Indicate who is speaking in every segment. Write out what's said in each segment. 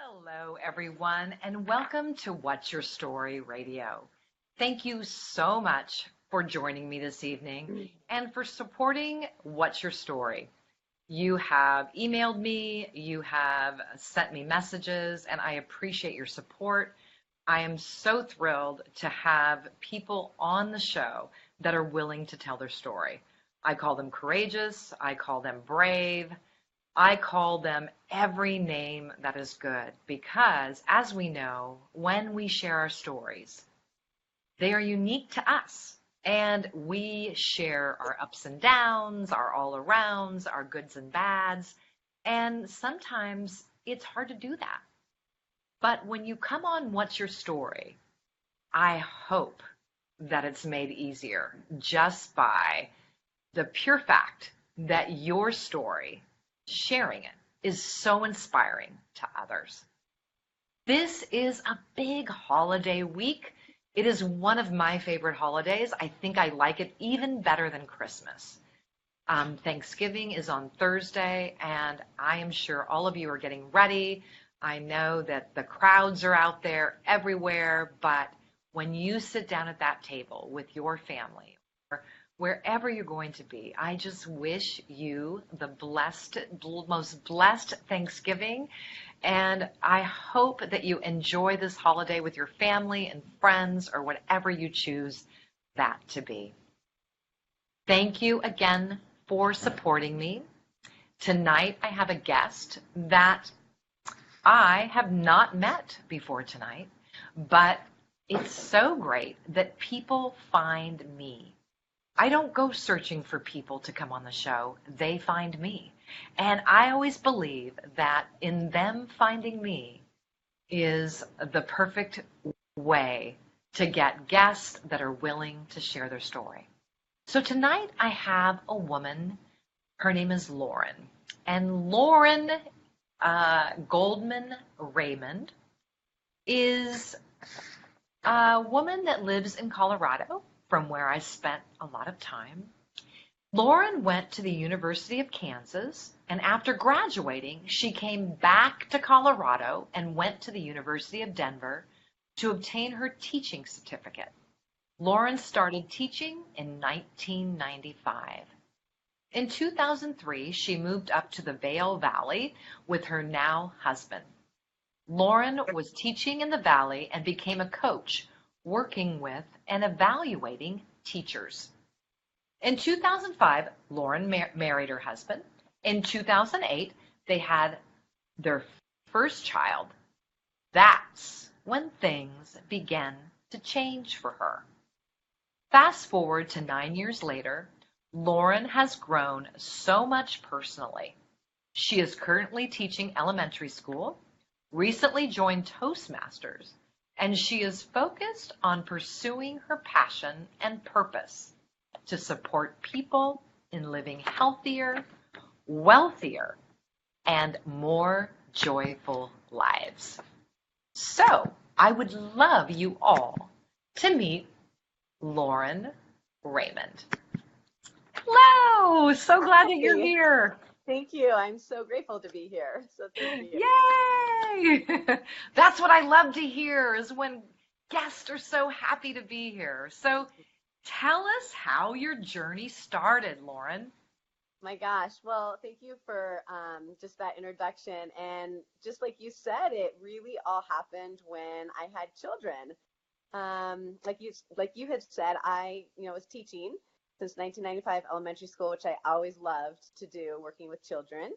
Speaker 1: Hello, everyone, and welcome to What's Your Story Radio. Thank you so much for joining me this evening and for supporting What's Your Story. You have emailed me, you have sent me messages, and I appreciate your support. I am so thrilled to have people on the show that are willing to tell their story. I call them courageous, I call them brave, I call them every name that is good because, as we know, when we share our stories, they are unique to us. And we share our ups and downs, our all arounds, our goods and bads. And sometimes it's hard to do that. But when you come on What's Your Story, I hope that it's made easier just by the pure fact that your story, sharing it, is so inspiring to others. This is a big holiday week. It is one of my favorite holidays. I think I like it even better than Christmas. Thanksgiving is on Thursday, and I am sure all of you are getting ready. I know that the crowds are out there everywhere, but when you sit down at that table with your family, or wherever you're going to be, I just wish you the most blessed Thanksgiving. And I hope that you enjoy this holiday with your family and friends or whatever you choose that to be. Thank you again for supporting me. Tonight, I have a guest that I have not met before tonight, but it's so great that people find me. I don't go searching for people to come on the show. They find me. And I always believe that in them finding me is the perfect way to get guests that are willing to share their story. So tonight I have a woman. Her name is Lauren. And Lauren Goldman Raymond is a woman that lives in Colorado, from where I spent a lot of time. Lauren went to the University of Kansas, and after graduating, she came back to Colorado and went to the University of Denver to obtain her teaching certificate. Lauren started teaching in 1995. In 2003, she moved up to the Vail Valley with her now husband. Lauren was teaching in the Valley and became a coach, working with and evaluating teachers. In 2005, Lauren married her husband. In 2008, they had their first child. That's when things began to change for her. Fast forward to 9 years later, Lauren has grown so much personally. She is currently teaching elementary school, recently joined Toastmasters, and she is focused on pursuing her passion and purpose to support people in living healthier, wealthier, and more joyful lives. So I would love you all to meet Lauren Raymond. Hello, so glad that you're here.
Speaker 2: Thank you. I'm so grateful to be here. So thank you.
Speaker 1: Yay! That's what I love to hear, is when guests are so happy to be here. So tell us how your journey started, Lauren.
Speaker 2: My gosh. Well, thank you for just that introduction. And just like you said, it really all happened when I had children. Like you had said, I was teaching since 1995 elementary school, which I always loved to do, working with children.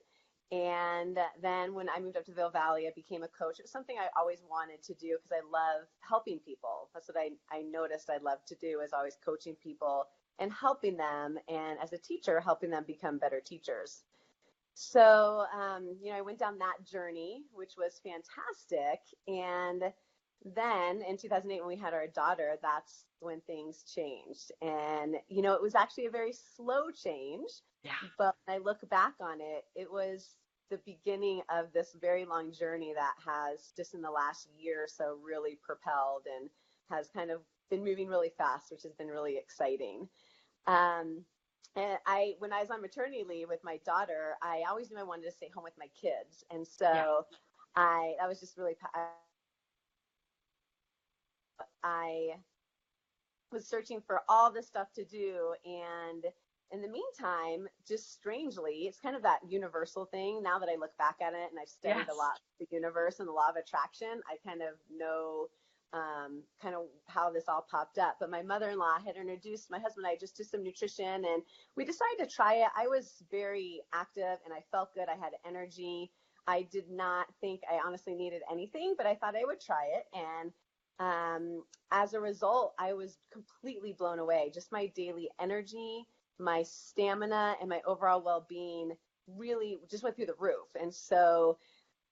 Speaker 2: And then when I moved up to Vail Valley, I became a coach. It was something I always wanted to do because I love helping people. That's what I noticed I loved to do, is always coaching people and helping them. And as a teacher, helping them become better teachers. So, I went down that journey, which was fantastic. And then in 2008, when we had our daughter, that's when things changed. And, it was actually a very slow change.
Speaker 1: Yeah.
Speaker 2: But when I look back on it, it was the beginning of this very long journey that has just in the last year or so really propelled and has kind of been moving really fast, which has been really exciting. And when I was on maternity leave with my daughter, I always knew I wanted to stay home with my kids. And so that was just really, I was searching for all this stuff to do. And in the meantime, just strangely, it's kind of that universal thing. Now that I look back at it and I've studied a
Speaker 1: Yes.
Speaker 2: lot the universe and the law of attraction, I kind of know kind of how this all popped up. But my mother-in-law had introduced my husband and I just to some nutrition, and we decided to try it. I was very active and I felt good. I had energy. I did not think I honestly needed anything, but I thought I would try it. And as a result, I was completely blown away. Just my daily energy, my stamina, and my overall well-being really just went through the roof. And so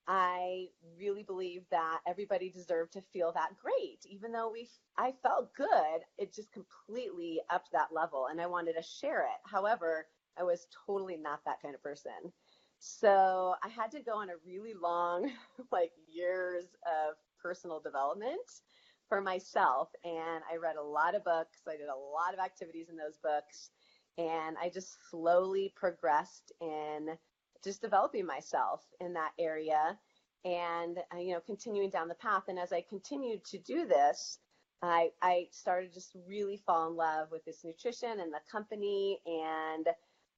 Speaker 2: I really believe that everybody deserved to feel that great. Even though I felt good, it just completely upped that level, and I wanted to share it. However, I was totally not that kind of person. So I had to go on a really long, like years of personal development for myself. And I read a lot of books. I did a lot of activities in those books. And I just slowly progressed in just developing myself in that area and, continuing down the path. And as I continued to do this, I started just really fall in love with this nutrition and the company. And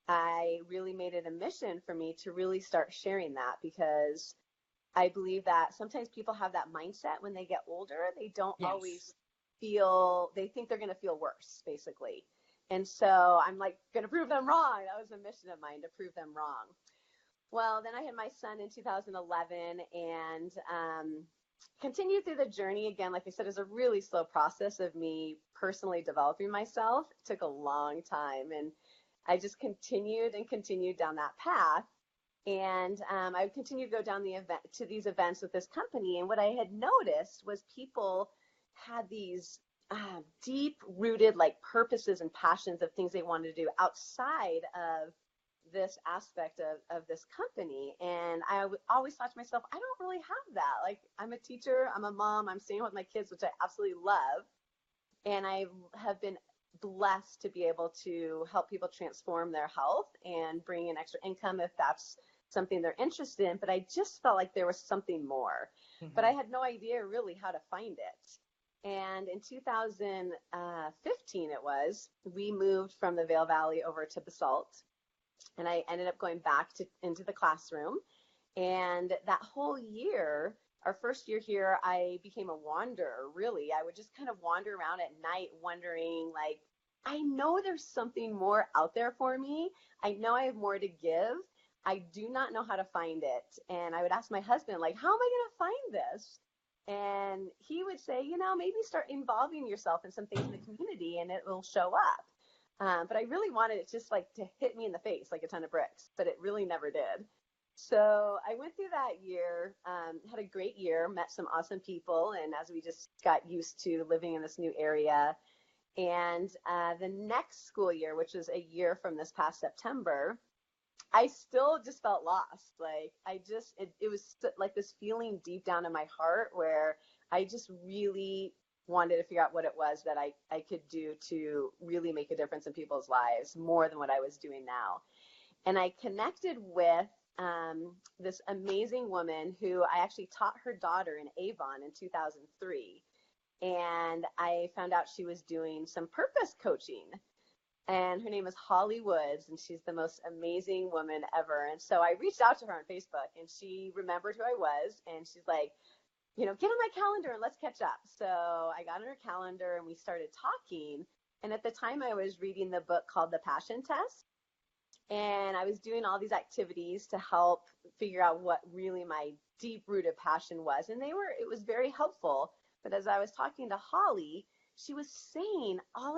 Speaker 2: I really made it a mission for me to really start sharing that, because I believe that sometimes people have that mindset when they get older. They don't
Speaker 1: Yes.
Speaker 2: always they think they're going to feel worse, basically. And so I'm like, going to prove them wrong. That was a mission of mine, to prove them wrong. Well, then I had my son in 2011, and continued through the journey. Again, like I said, it was a really slow process of me personally developing myself. It took a long time, and I just continued and continued down that path. And I would continue to go down to these events with this company. And what I had noticed was people had these deep rooted like purposes and passions of things they wanted to do outside of this aspect of this company. And I always thought to myself, I don't really have that. Like, I'm a teacher, I'm a mom, I'm staying with my kids, which I absolutely love. And I have been blessed to be able to help people transform their health and bring in extra income if that's something they're interested in. But I just felt like there was something more, but I
Speaker 1: Mm-hmm.
Speaker 2: had no idea really how to find it. And in 2015, we moved from the Vail Valley over to Basalt, and I ended up going back into the classroom. And that whole year, our first year here, I became a wanderer, really. I would just kind of wander around at night wondering, like, I know there's something more out there for me. I know I have more to give. I do not know how to find it. And I would ask my husband, like, how am I going to find this? And he would say, maybe start involving yourself in some things in the community and it will show up. But I really wanted it just like to hit me in the face like a ton of bricks, but it really never did. So I went through that year, had a great year, met some awesome people, and as we just got used to living in this new area. And the next school year, which was a year from this past September, I still just felt lost. Like it was like this feeling deep down in my heart where I just really wanted to figure out what it was that I could do to really make a difference in people's lives more than what I was doing now. And I connected with this amazing woman who I actually taught her daughter in Avon in 2003. And I found out she was doing some purpose coaching. And her name is Holly Woods, and she's the most amazing woman ever. And so I reached out to her on Facebook, and she remembered who I was. And she's like, get on my calendar and let's catch up. So I got on her calendar and we started talking. And at the time, I was reading the book called The Passion Test. And I was doing all these activities to help figure out what really my deep rooted passion was. And it was very helpful. But as I was talking to Holly, she was saying all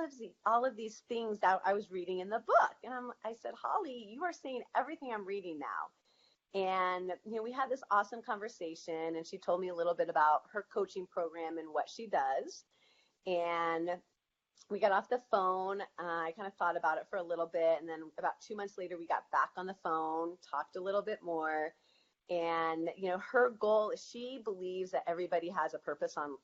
Speaker 2: of these things that I was reading in the book. And I said, Holly, you are saying everything I'm reading now. And, we had this awesome conversation, and she told me a little bit about her coaching program and what she does. And we got off the phone. I kind of thought about it for a little bit. And then about 2 months later, we got back on the phone, talked a little bit more. And, her goal is, she believes that everybody has a purpose on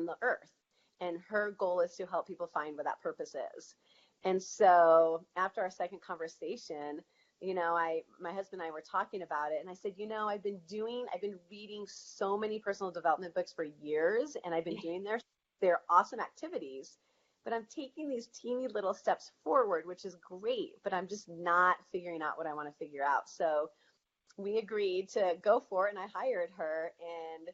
Speaker 2: the earth. And her goal is to help people find what that purpose is. And so after our second conversation, my husband and I were talking about it, and I said, I've been reading so many personal development books for years, and I've been doing their awesome activities, but I'm taking these teeny little steps forward, which is great, but I'm just not figuring out what I want to figure out. So we agreed to go for it, and I hired her, and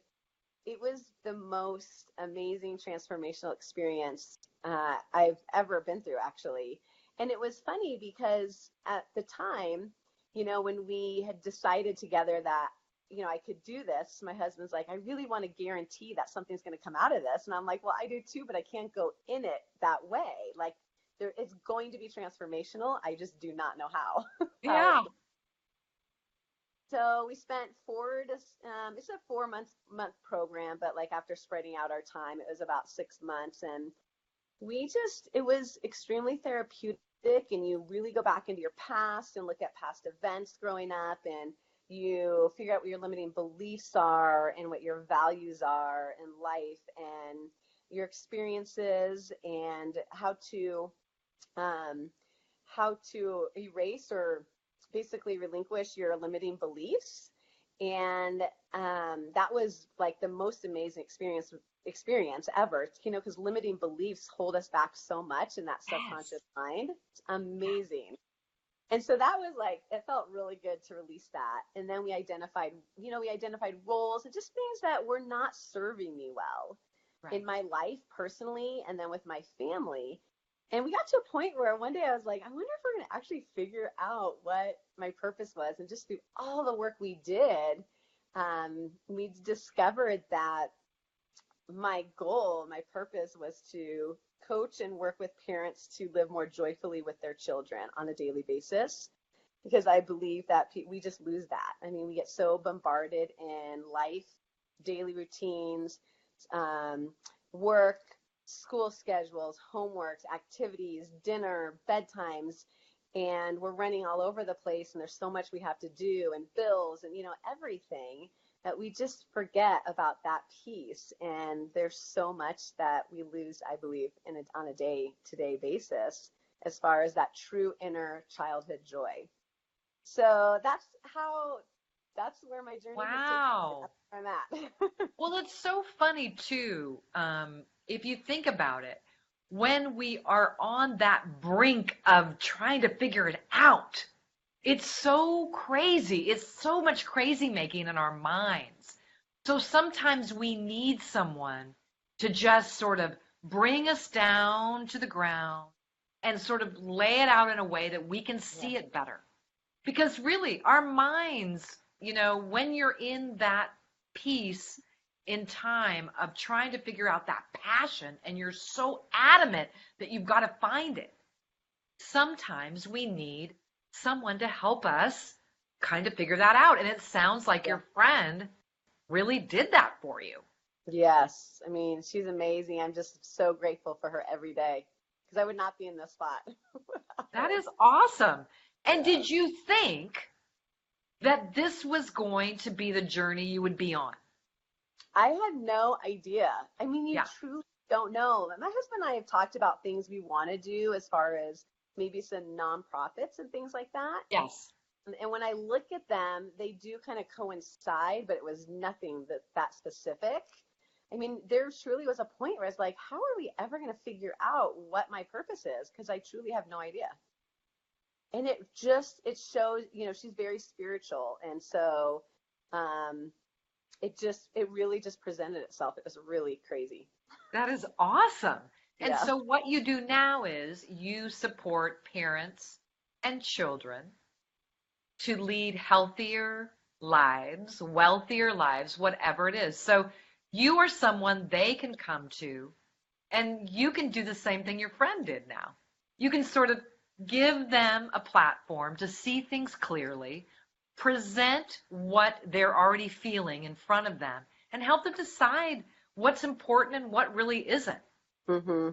Speaker 2: it was the most amazing transformational experience I've ever been through, actually. And it was funny because at the time, when we had decided together that, I could do this, my husband's like, I really want to guarantee that something's going to come out of this. And I'm like, well, I do too, but I can't go in it that way. Like, it's going to be transformational. I just do not know how.
Speaker 1: Yeah.
Speaker 2: So we spent it's a 4 month program, but like after spreading out our time, it was about 6 months. And it was extremely therapeutic, and you really go back into your past and look at past events growing up, and you figure out what your limiting beliefs are and what your values are in life and your experiences, and how to erase or basically relinquish your limiting beliefs. And that was like the most amazing experience ever, because limiting beliefs hold us back so much in that subconscious mind. It's amazing. And so that was like, it felt really good to release that. And then we identified roles. It just means that we're not serving me well in my life personally, and then with my family. And we got to a point where one day I was like, I wonder if we're going to actually figure out what my purpose was. And just through all the work we did, we discovered that my purpose was to coach and work with parents to live more joyfully with their children on a daily basis. Because I believe that we just lose that. I mean, we get so bombarded in life, daily routines, work, school schedules, homeworks, activities, dinner, bedtimes, and we're running all over the place, and there's so much we have to do, and bills, and everything, that we just forget about that piece. And there's so much that we lose, I believe, on a day-to-day basis, as far as that true inner childhood joy. So that's where my journey
Speaker 1: Wow.
Speaker 2: has taken me. That's where I'm at.
Speaker 1: Well, it's so funny too. If you think about it, when we are on that brink of trying to figure it out, it's so crazy. It's so much crazy making in our minds. So sometimes we need someone to just sort of bring us down to the ground and sort of lay it out in a way that we can see it better. Because really, our minds, when you're in that piece in time of trying to figure out that passion, and you're so adamant that you've got to find it, sometimes we need someone to help us kind of figure that out. And it sounds like your friend really did that for you.
Speaker 2: Yes. I mean, she's amazing. I'm just so grateful for her every day, because I would not be in this spot.
Speaker 1: That is awesome. And did you think that this was going to be the journey you would be on?
Speaker 2: I had no idea. I mean, you
Speaker 1: Yeah.
Speaker 2: truly don't know. My husband and I have talked about things we want to do, as far as maybe some nonprofits and things like that.
Speaker 1: Yes.
Speaker 2: And when I look at them, they do kind of coincide, but it was nothing that specific. I mean, there truly was a point where I was like, how are we ever going to figure out what my purpose is? Because I truly have no idea. And it shows, she's very spiritual. And so it really just presented itself. It was really crazy.
Speaker 1: That is awesome. And
Speaker 2: Yeah.
Speaker 1: so what you do now is you support parents and children to lead healthier lives, wealthier lives, whatever it is. So you are someone they can come to, and you can do the same thing your friend did now. You can sort of give them a platform to see things clearly, present what they're already feeling in front of them, and help them decide what's important and what really isn't.
Speaker 2: Mm-hmm.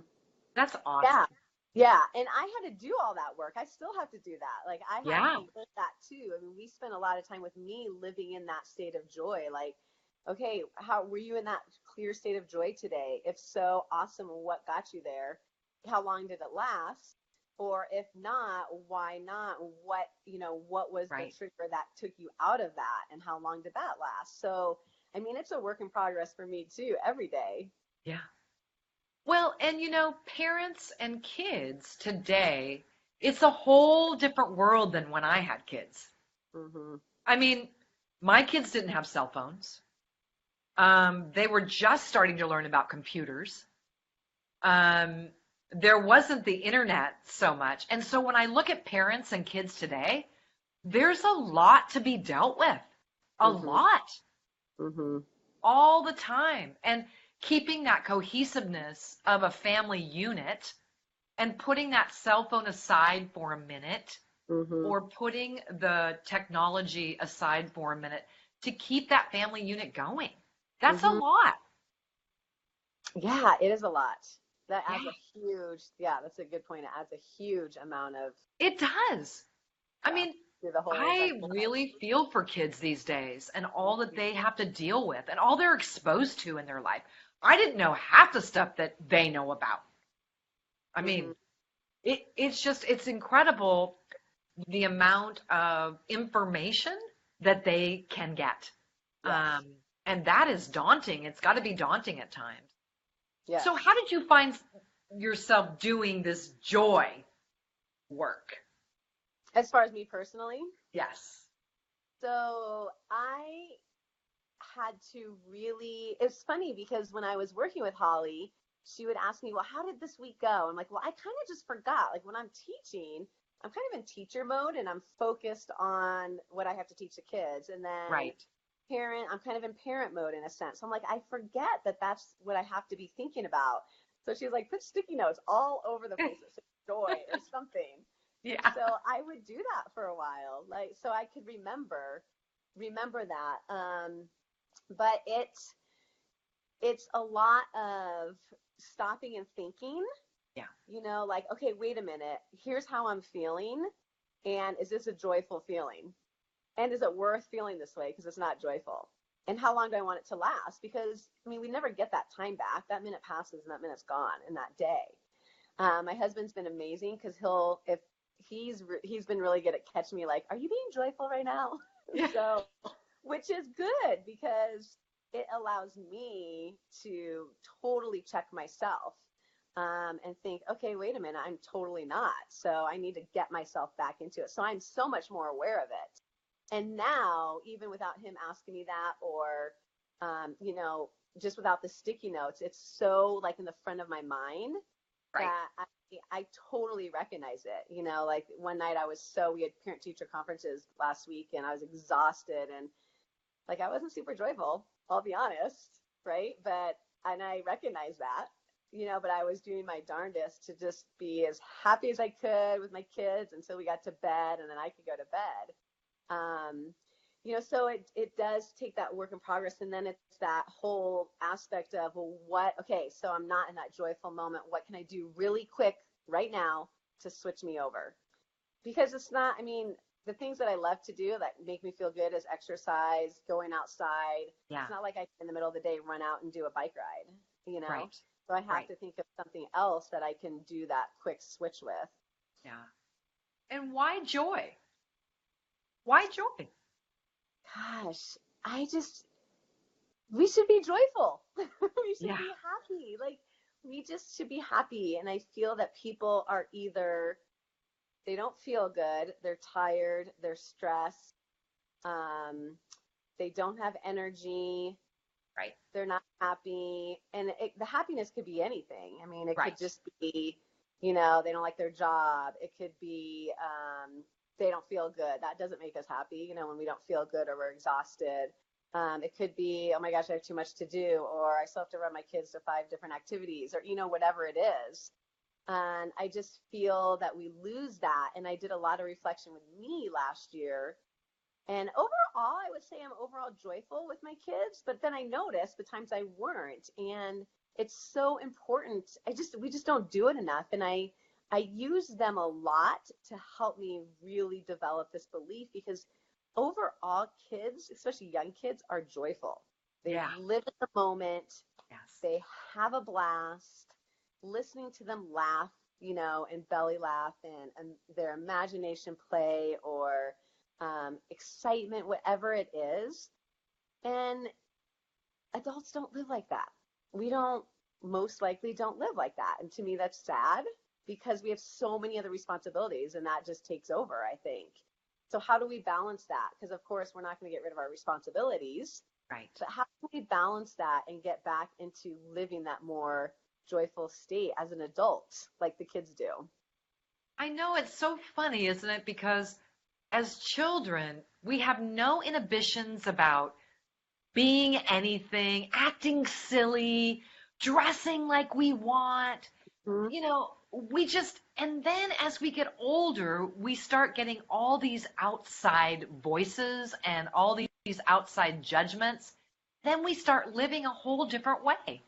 Speaker 1: That's awesome.
Speaker 2: Yeah. And I had to do all that work. I still have to do that. Like, I have to live that too. I mean, we spent a lot of time with me living in that state of joy. Like, okay, how were you in that clear state of joy today? If so, awesome. What got you there? How long did it last? Or if not, why not? What was the
Speaker 1: Right.
Speaker 2: trigger that took you out of that, and how long did that last? So, I mean, it's a work in progress for me too, every day.
Speaker 1: Yeah. Well, and parents and kids today, it's a whole different world than when I had kids.
Speaker 2: Mm-hmm.
Speaker 1: I mean, my kids didn't have cell phones. They were just starting to learn about computers. Um, there wasn't the internet so much. And so when I look at parents and kids today, there's a lot to be dealt with. A
Speaker 2: Mm-hmm.
Speaker 1: lot.
Speaker 2: Mm-hmm.
Speaker 1: All the time. And keeping that cohesiveness of a family unit and putting that cell phone aside for a minute
Speaker 2: Mm-hmm.
Speaker 1: or putting the technology aside for a minute to keep that family unit going. That's a
Speaker 2: Mm-hmm.
Speaker 1: lot.
Speaker 2: Yeah, it is a lot. That adds
Speaker 1: Yeah,
Speaker 2: a huge, yeah, that's a good point. It adds a huge amount of,
Speaker 1: it does. I
Speaker 2: yeah,
Speaker 1: mean,
Speaker 2: through the whole
Speaker 1: I
Speaker 2: cycle.
Speaker 1: really feel for kids these days and all that
Speaker 2: Mm-hmm.
Speaker 1: they have to deal with and all they're exposed to in their life. I didn't know half the stuff that they know about. I
Speaker 2: Mm-hmm.
Speaker 1: mean, it's incredible the amount of information that they can get.
Speaker 2: Yes.
Speaker 1: Um, and that is daunting. It's got to be daunting at times. So
Speaker 2: Yes.
Speaker 1: how did you find yourself doing this joy work?
Speaker 2: As far as me personally,
Speaker 1: Yes.
Speaker 2: so I had to really, it's funny because when I was working with Holly, she would ask me, well, how did this week go? I'm like, well, I kind of just forgot. Like when I'm teaching, I'm kind of in teacher mode and I'm focused on what I have to teach the kids. And then
Speaker 1: Right.
Speaker 2: I'm kind of in parent mode in a sense. So I'm like, I forget that that's what I have to be thinking about. So she's like, put sticky notes all over the place that says joy or something.
Speaker 1: Yeah.
Speaker 2: So I would do that for a while, like so I could remember that. But it's a lot of stopping and thinking,
Speaker 1: Yeah.
Speaker 2: like, okay, wait a minute, here's how I'm feeling, and is this a joyful feeling? And is it worth feeling this way because it's not joyful? And how long do I want it to last? Because I mean, we never get that time back. That minute passes and that minute's gone in that day. My husband's been amazing because if he's been really good at catching me like, are you being joyful right now?
Speaker 1: Yeah.
Speaker 2: So, which is good because it allows me to totally check myself, and think, okay, wait a minute, I'm totally not. So I need to get myself back into it. So I'm so much more aware of it. And now, even without him asking me that, or, just without the sticky notes, it's so like in the front of my mind
Speaker 1: Right.
Speaker 2: that I totally recognize it. Like one night we had parent teacher conferences last week and I was exhausted and like I wasn't super joyful, I'll be honest, right? And I recognize that, but I was doing my darndest to just be as happy as I could with my kids until we got to bed and then I could go to bed. So it does take that work in progress. And then it's that whole aspect of, well, okay, so I'm not in that joyful moment. What can I do really quick right now to switch me over? Because it's not, I mean, the things that I love to do that make me feel good is exercise, going outside.
Speaker 1: Yeah.
Speaker 2: It's not like I can in the middle of the day run out and do a bike ride.
Speaker 1: Right.
Speaker 2: So I have
Speaker 1: Right.
Speaker 2: to think of something else that I can do that quick switch with.
Speaker 1: Yeah. And why joy? Why joy?
Speaker 2: Gosh, we should be joyful. We should
Speaker 1: Yeah.
Speaker 2: be happy. Like, we just should be happy. And I feel that people are either, they don't feel good, they're tired, they're stressed, they don't have energy,
Speaker 1: Right.
Speaker 2: they're not happy. And the happiness could be anything. I mean, it could
Speaker 1: Right.
Speaker 2: just be, they don't like their job. It could be, they don't feel good. That doesn't make us happy, when we don't feel good or we're exhausted. It could be, oh my gosh, I have too much to do, or I still have to run my kids to 5 different activities, or, whatever it is. And I just feel that we lose that. And I did a lot of reflection with me last year. And overall, I would say I'm overall joyful with my kids, but then I noticed the times I weren't. And it's so important. We just don't do it enough. And I use them a lot to help me really develop this belief because overall kids, especially young kids, are joyful. They
Speaker 1: Yeah.
Speaker 2: live in the moment.
Speaker 1: Yes.
Speaker 2: They have a blast. Listening to them laugh and belly laugh and their imagination play or excitement, whatever it is. And adults don't live like that. We don't, most likely don't live like that. And to me, that's sad because we have so many other responsibilities and that just takes over, I think. So how do we balance that? Because of course, we're not going to get rid of our responsibilities.
Speaker 1: Right.
Speaker 2: But how can we balance that and get back into living that more joyful state as an adult, like the kids do?
Speaker 1: I know it's so funny, isn't it? Because as children, we have no inhibitions about being anything, acting silly, dressing like we want.
Speaker 2: Mm-hmm.
Speaker 1: We just, and then as we get older, we start getting all these outside voices and all these outside judgments. Then we start living a whole different way.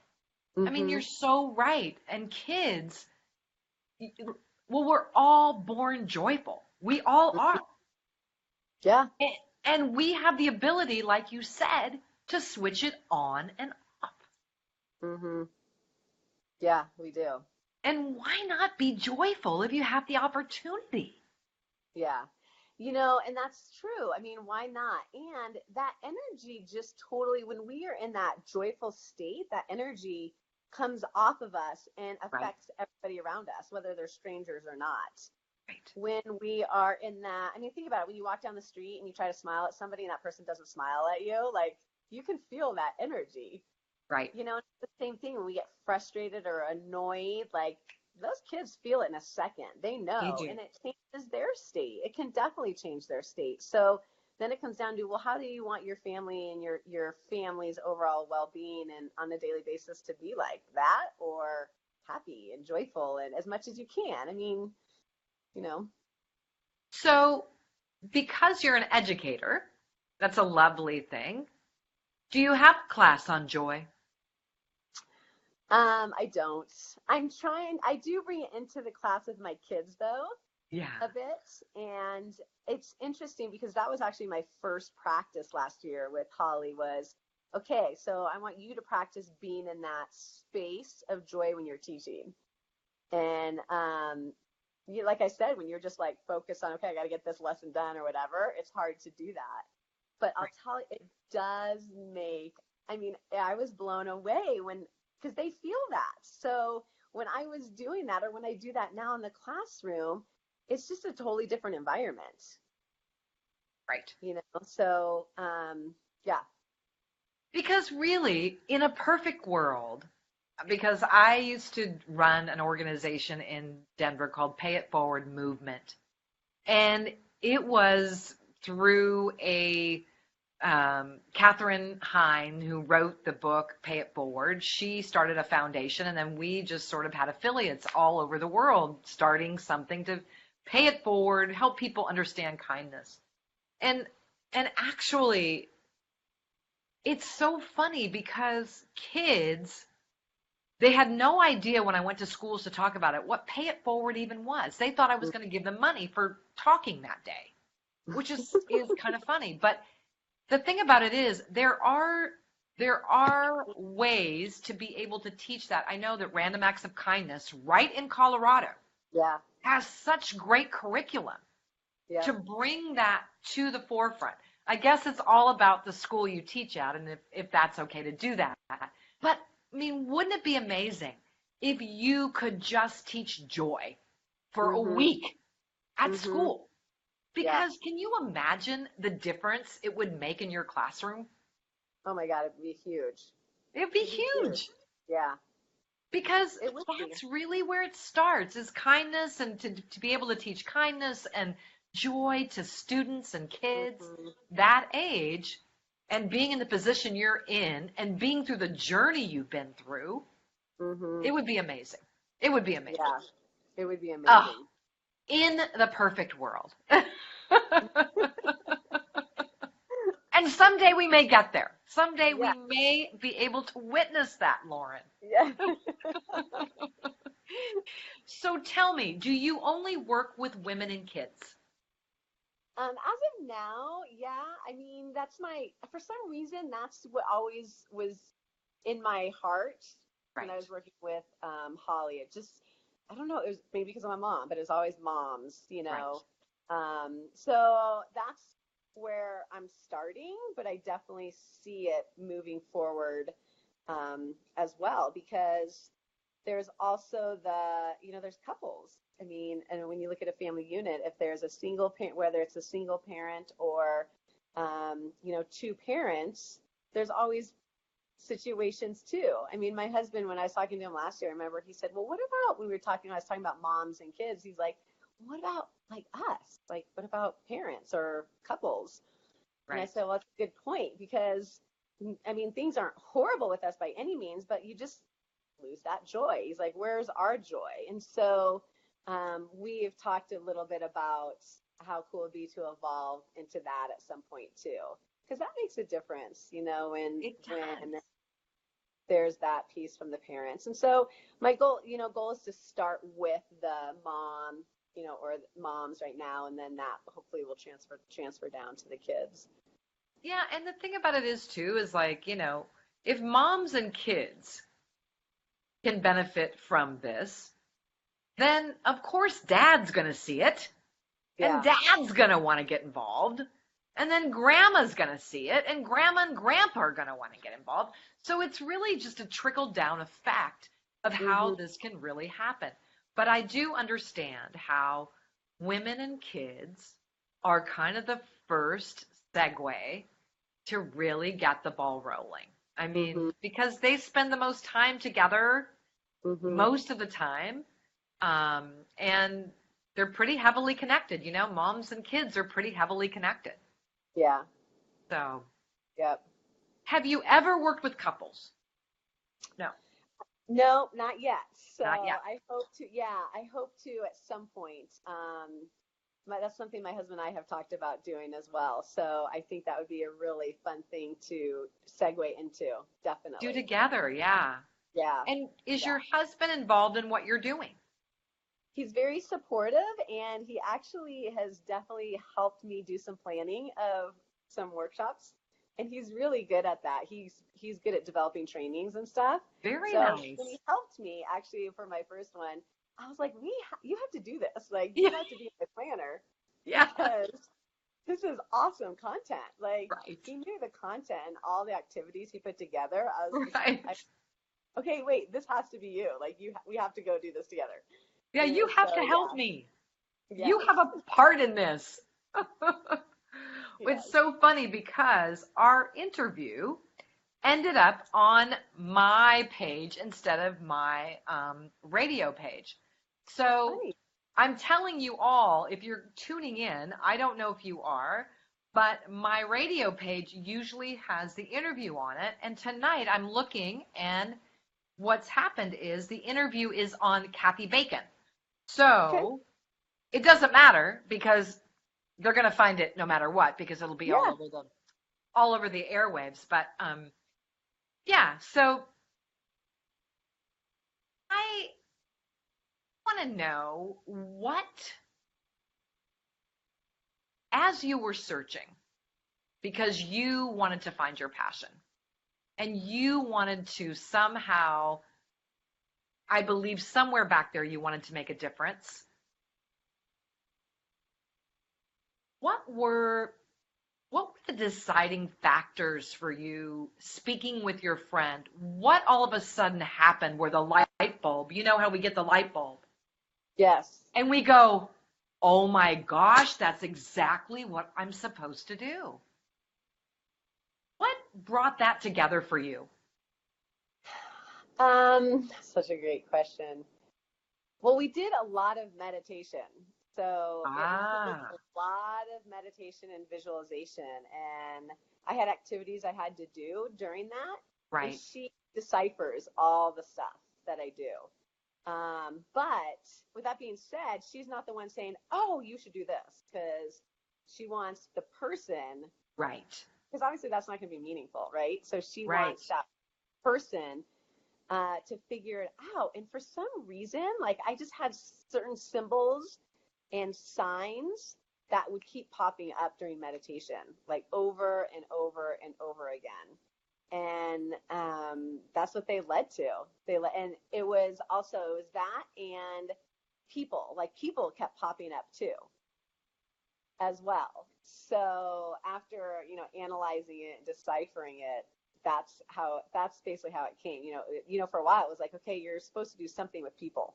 Speaker 1: I mean,
Speaker 2: Mm-hmm.
Speaker 1: you're so right. And kids, well, we're all born joyful. We all are.
Speaker 2: Yeah.
Speaker 1: And we have the ability, like you said, to switch it on and off.
Speaker 2: Mm-hmm. Yeah, we do.
Speaker 1: And why not be joyful if you have the opportunity?
Speaker 2: Yeah. And that's true. I mean, why not? And that energy just totally, when we are in that joyful state, that energy comes off of us and
Speaker 1: Right,
Speaker 2: affects everybody around us, whether they're strangers or not.
Speaker 1: right,
Speaker 2: When we are in that, I mean, think about it. When you walk down the street and you try to smile at somebody and that person doesn't smile at you, like you can feel that energy.
Speaker 1: right.
Speaker 2: It's the same thing when we get frustrated or annoyed, like those kids feel it in a second. They
Speaker 1: They
Speaker 2: know,
Speaker 1: do.
Speaker 2: and it changes their state. It can definitely change their state. So then it comes down to, well, how do you want your family and your family's overall well-being and on a daily basis to be like that or happy and joyful and as much as you can? I mean, you know.
Speaker 1: So, because you're an educator, that's a lovely thing. Do you have a class on joy?
Speaker 2: I don't. I do bring it into the class with my kids though,
Speaker 1: Yeah.
Speaker 2: a bit. And it's interesting because that was actually my first practice last year with Holly was, okay, so I want you to practice being in that space of joy when you're teaching. And like I said, when you're just like focused on, okay, I got to get this lesson done or whatever, it's hard to do that. But I'll
Speaker 1: Right.
Speaker 2: tell you, it does I mean, I was blown away because they feel that. So when I was doing that, or when I do that now in the classroom, it's just a totally different environment,
Speaker 1: Right.
Speaker 2: So, yeah.
Speaker 1: Because really, in a perfect world, because I used to run an organization in Denver called Pay It Forward Movement. And it was through a Catherine Hine, who wrote the book Pay It Forward. She started a foundation, and then we just sort of had affiliates all over the world starting something to pay it forward, help people understand kindness. And actually, it's so funny because kids, they had no idea when I went to schools to talk about it what pay it forward even was. They thought I was going to give them money for talking that day, which is kind of funny. But the thing about it is there are ways to be able to teach that. I know that Random Acts of Kindness right in Colorado
Speaker 2: Yeah.
Speaker 1: has such great curriculum
Speaker 2: Yeah.
Speaker 1: to bring that to the forefront. I guess it's all about the school you teach at and if that's okay to do that. But I mean, wouldn't it be amazing if you could just teach joy for a
Speaker 2: Mhm.
Speaker 1: week at
Speaker 2: Mhm.
Speaker 1: school?
Speaker 2: Yeah.
Speaker 1: Because can you imagine the difference it would make in your classroom?
Speaker 2: Oh my God, it'd be huge.
Speaker 1: It would be
Speaker 2: It'd be huge.
Speaker 1: huge.
Speaker 2: Yeah.
Speaker 1: Because
Speaker 2: It would be.
Speaker 1: that's really where it starts is kindness and to be able to teach kindness and joy to students and kids
Speaker 2: Mhm.
Speaker 1: that age and being in the position you're in and being through the journey you've been through,
Speaker 2: Mhm.
Speaker 1: it would be amazing. It would be amazing.
Speaker 2: Yeah. It would be
Speaker 1: Oh,
Speaker 2: amazing.
Speaker 1: in the perfect world. And someday we may get there. Someday
Speaker 2: Yeah.
Speaker 1: we may be able to witness that, Lauren.
Speaker 2: Yeah.
Speaker 1: So tell me, do you only work with women and kids?
Speaker 2: As of now, yeah. I mean, for some reason, that's what always was in my heart when I
Speaker 1: Right.
Speaker 2: was working with Holly. I don't know, it was maybe because of my mom, but it's always moms,
Speaker 1: Right.
Speaker 2: So that's where I'm starting, but I definitely see it moving forward as well, because there's also there's couples. I mean, and when you look at a family unit, if there's a single parent, whether it's a single parent or, two parents, there's always situations too. I mean, my husband, when I was talking to him last year, I remember he said, well, what about, I was talking about moms and kids. He's like, what about like us? Like, what about parents or couples? And I
Speaker 1: Right.
Speaker 2: said, well, that's a good point, because I mean, things aren't horrible with us by any means, but you just lose that joy. He's like, where's our joy? And so we've talked a little bit about how cool it'd be to evolve into that at some point too, because that makes a difference,
Speaker 1: It
Speaker 2: when
Speaker 1: does.
Speaker 2: there's that piece from the parents. And so my goal is to start with the mom, or moms right now, and then that hopefully will transfer down to the kids.
Speaker 1: Yeah, and the thing about it is too is like, if moms and kids can benefit from this, then of course dad's going to see it, and
Speaker 2: Yeah.
Speaker 1: dad's going to want to get involved, and then grandma's going to see it, and grandma and grandpa are going to want to get involved. So it's really just a trickle down effect of how
Speaker 2: Hmm.
Speaker 1: this can really happen. But I do understand how women and kids are kind of the first segue to really get the ball rolling. I mean,
Speaker 2: Hmm.
Speaker 1: because they spend the most time together
Speaker 2: Hmm.
Speaker 1: most of the time, and they're pretty heavily connected. Moms and kids are pretty heavily connected.
Speaker 2: Yeah.
Speaker 1: So,
Speaker 2: Yep.
Speaker 1: have you ever worked with couples? No,
Speaker 2: No, not yet. So
Speaker 1: not yet.
Speaker 2: I hope to at some point. That's something my husband and I have talked about doing as well. So I think that would be a really fun thing to segue into.
Speaker 1: Do
Speaker 2: Definitely.
Speaker 1: together, yeah.
Speaker 2: Yeah.
Speaker 1: And is
Speaker 2: Yeah.
Speaker 1: your husband involved in what you're doing?
Speaker 2: He's very supportive, and he actually has definitely helped me do some planning of some workshops. And he's really good at that. He's good at developing trainings and stuff.
Speaker 1: Very
Speaker 2: So when
Speaker 1: nice.
Speaker 2: he helped me actually for my first one, I was like, you have to do this. Like, you
Speaker 1: Yeah,
Speaker 2: have to be my planner,
Speaker 1: yeah,
Speaker 2: because this is awesome content. Like,
Speaker 1: right,
Speaker 2: he knew the content and all the activities he put together.
Speaker 1: right.
Speaker 2: Okay, wait, this has to be you. Like, we have to go do this together.
Speaker 1: Yeah, you
Speaker 2: And
Speaker 1: have
Speaker 2: so
Speaker 1: to help me. You
Speaker 2: yes,
Speaker 1: have a part in this. It's
Speaker 2: yes.
Speaker 1: so funny because our interview ended up on my page instead of my radio page. So
Speaker 2: Funny.
Speaker 1: I'm telling you all, if you're tuning in, I don't know if you are, but my radio page usually has the interview on it. And tonight I'm looking, and what's happened is the interview is on Kathy Bacon.
Speaker 2: Okay.
Speaker 1: So it doesn't matter because they're going to find it no matter what, because it'll be
Speaker 2: Yeah.
Speaker 1: all over the airwaves. But yeah, so I want to know what, as you were searching, because you wanted to find your passion and you wanted to somehow, I believe somewhere back there, you wanted to make a difference. What were what were the deciding factors for you speaking with your friend? What all of a sudden happened where the light bulb, you know how we get the light bulb,
Speaker 2: Yes.
Speaker 1: and we go, oh my gosh, that's exactly what I'm supposed to do. What brought that together for you?
Speaker 2: Such a great question. Well, we did a lot of meditation. So it included
Speaker 1: Ah,
Speaker 2: a lot of meditation and visualization. And I had activities I had to do during that. And
Speaker 1: right,
Speaker 2: she deciphers all the stuff that I do. But with that being said, she's not the one saying, oh, you should do this, because she wants the person,
Speaker 1: right,
Speaker 2: because obviously that's not going to be meaningful, right? So she
Speaker 1: right.
Speaker 2: wants that person to figure it out. And for some reason, like, I just had certain symbols and signs that would keep popping up during meditation, like over and over and over again. And that's what they led to. And it was that, and people kept popping up too as well. So after, analyzing it and deciphering it, that's basically how it came. For a while it was like, okay, you're supposed to do something with people,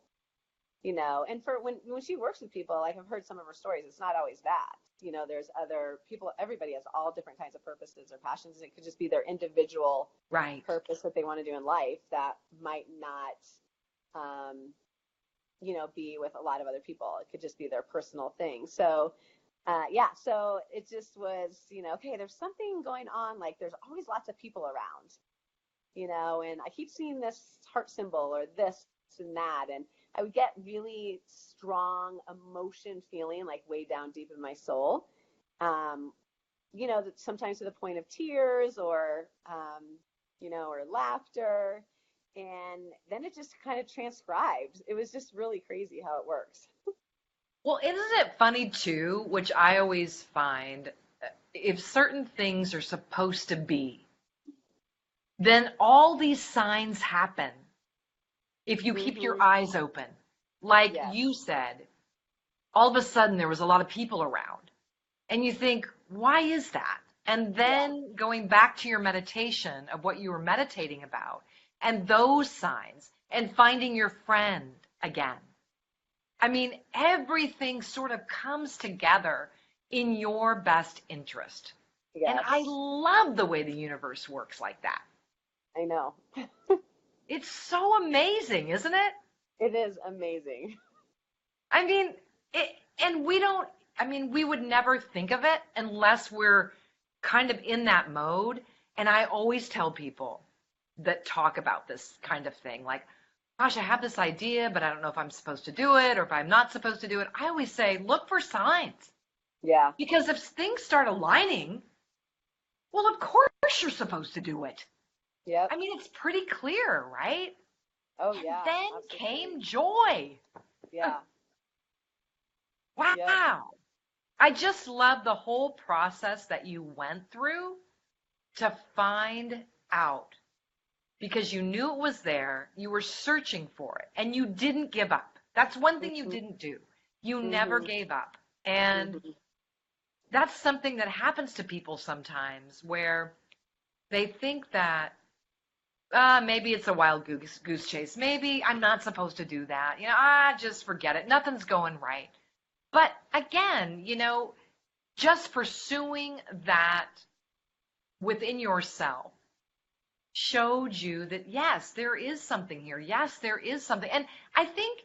Speaker 2: and for when she works with people, like I've heard some of her stories, it's not always that. There's other people, everybody has all different kinds of purposes or passions. It could just be their individual
Speaker 1: Right.
Speaker 2: purpose that they want to do in life that might not, be with a lot of other people. It could just be their personal thing. So, so it just was, okay, there's something going on. Like there's always lots of people around, and I keep seeing this heart symbol or this and that. And I would get really strong emotion feeling like way down deep in my soul. Sometimes to the point of tears or, or laughter. And then it just kind of transcribed. It was just really crazy how it works.
Speaker 1: Well, isn't it funny too, which I always find, if certain things are supposed to be, then all these signs happen if you keep your eyes open. Like you said, all of a sudden there was a lot of people around. And you think, why is that? And then going back to your meditation of what you were meditating about, and those signs, and finding your friend again. I mean, everything sort of comes together in your best interest.
Speaker 2: Yes.
Speaker 1: And I love the way the universe works like that.
Speaker 2: I know.
Speaker 1: It's so amazing, isn't it?
Speaker 2: It is amazing.
Speaker 1: I mean, we would never think of it unless we're kind of in that mode. And I always tell people that talk about this kind of thing, like, gosh, I have this idea, but I don't know if I'm supposed to do it or if I'm not supposed to do it. I always say, look for signs.
Speaker 2: Yeah.
Speaker 1: Because if things start aligning, well, of course you're supposed to do it.
Speaker 2: Yeah.
Speaker 1: I mean, it's pretty clear, right?
Speaker 2: Oh, yeah.
Speaker 1: And then
Speaker 2: absolutely.
Speaker 1: came joy.
Speaker 2: Yeah.
Speaker 1: Wow.
Speaker 2: Yep.
Speaker 1: I just love the whole process that you went through to find out, because you knew it was there, you were searching for it, and you didn't give up. That's one thing you didn't do. You never gave up. And that's something that happens to people sometimes, where they think that maybe it's a wild goose chase. Maybe I'm not supposed to do that. Just forget it. Nothing's going right. But again, just pursuing that within yourself showed you that, yes, there is something here. Yes, there is something. And I think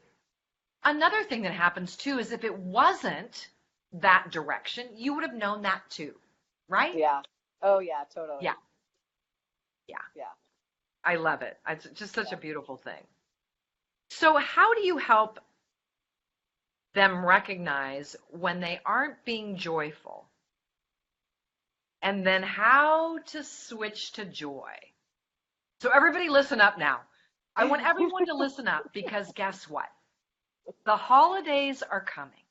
Speaker 1: another thing that happens too is if it wasn't that direction, you would have known that too, right?
Speaker 2: Yeah. Oh, yeah, totally.
Speaker 1: Yeah.
Speaker 2: Yeah.
Speaker 1: I love it. It's just such a beautiful thing. So how do you help them recognize when they aren't being joyful? And then how to switch to joy? So everybody listen up now. I want everyone to listen up, because guess what? The holidays are coming.